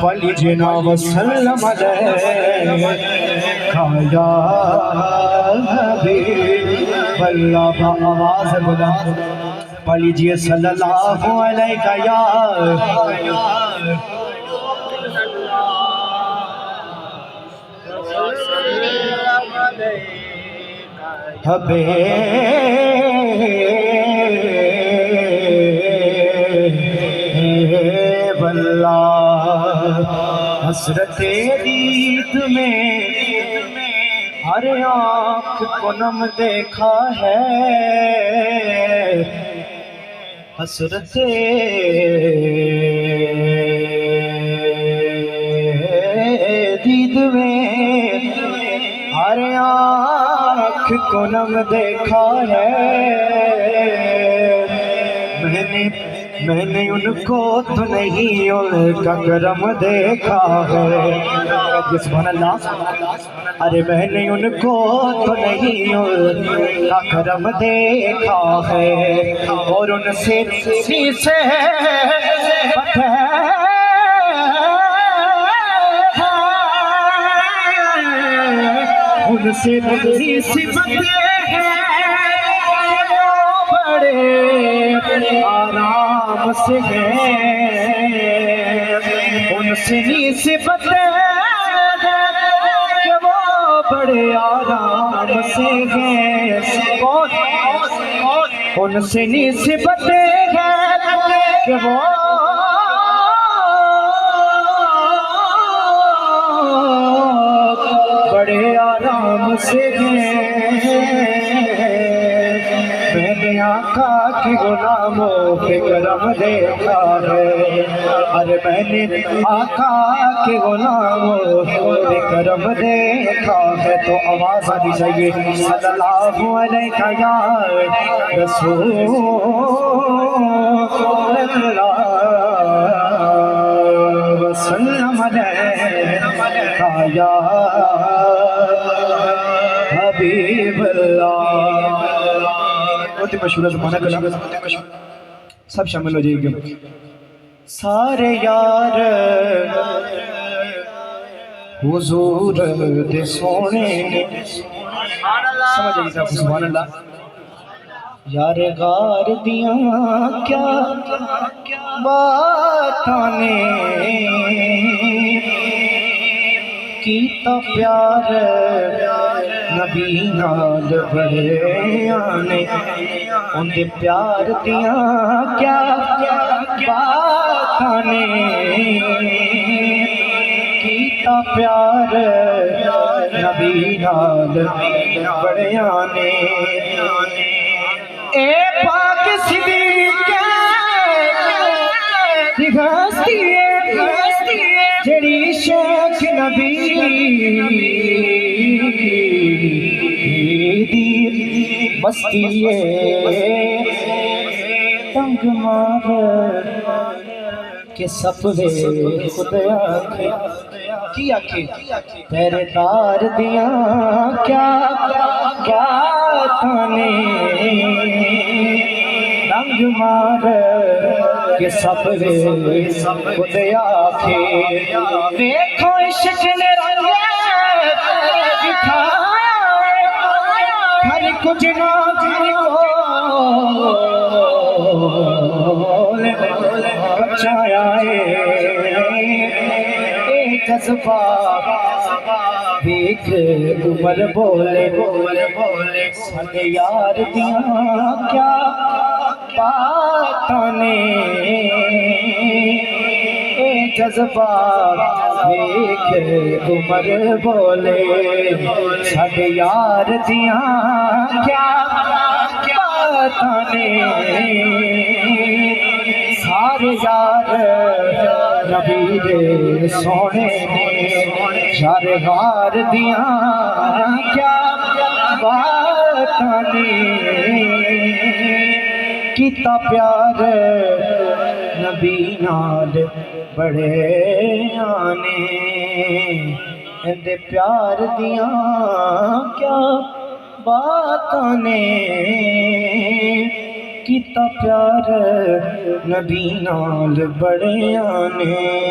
پلی جنا وسلم علیکہ یا حبیب اللہ آواز بلند پلی جی صلی اللہ علیہ یا حبیب اللہ حسرت دید میں ہر آنکھ کو نم دیکھا ہے حسرت دید میں ہر آنکھ کو نم دیکھا ہے میں نے ان کو تو نہیں ان کا کرم دیکھا ہے سبحان اللہ ارے میں نے ان کو تو نہیں ان کا کرم دیکھا ہے اور ان سے ان سے بڑے آرام سے گئے ان سے نسبت کہ وہ بڑے آرام سے گئے ان سے نسبت کہ وہ بڑے آرام سے گئے میں نے آقا کی غلاموں پہ کرم دیکھا ہے ارے میں نے آقا کی غلاموں پہ کرم دیکھا ہے تو آواز آنی چاہیے صلی اللہ علیہ یا رسول اللہ وسلم علیہ یا حبیب اللہ بہت ہی مشہور زمانہ کلام سب شامل ہو جائے گا سارے یار حضور دے سونے سمجھ جائیے سبحان اللہ یار غار دیاں کیا باتانے کیتا پیار نبی نال بڑے آنے ان دے پیار دیاں کیا باتانے کیتا پیار نبی نال بڑے آنے اے پاک صدیق ہستی جڑی شیخ نبی دی مستی تنگ مار کے سپنے خود آنکھیں کی آنکھیں تیرے دار دیاں کیا تانے تنگ مار کے سپنے خود آنکھیں دیکھو عشق نے رنگ دکھائے ہر کچھ نہ بچایا ایک جذبہ دیکھ عمر بولے سارے یار دیاں کیا باتانے ایک جذبہ دیکھ عمر بولے سارے یار دیاں کیا باتانے سارے یار نبی دے سونے یار غار دیاں کیا باتانے کیتا پیار نبی نال بڑے آنے اندے پیار دیاں کیا باتاں نے کیتا پیار نبی نال بڑیاں نے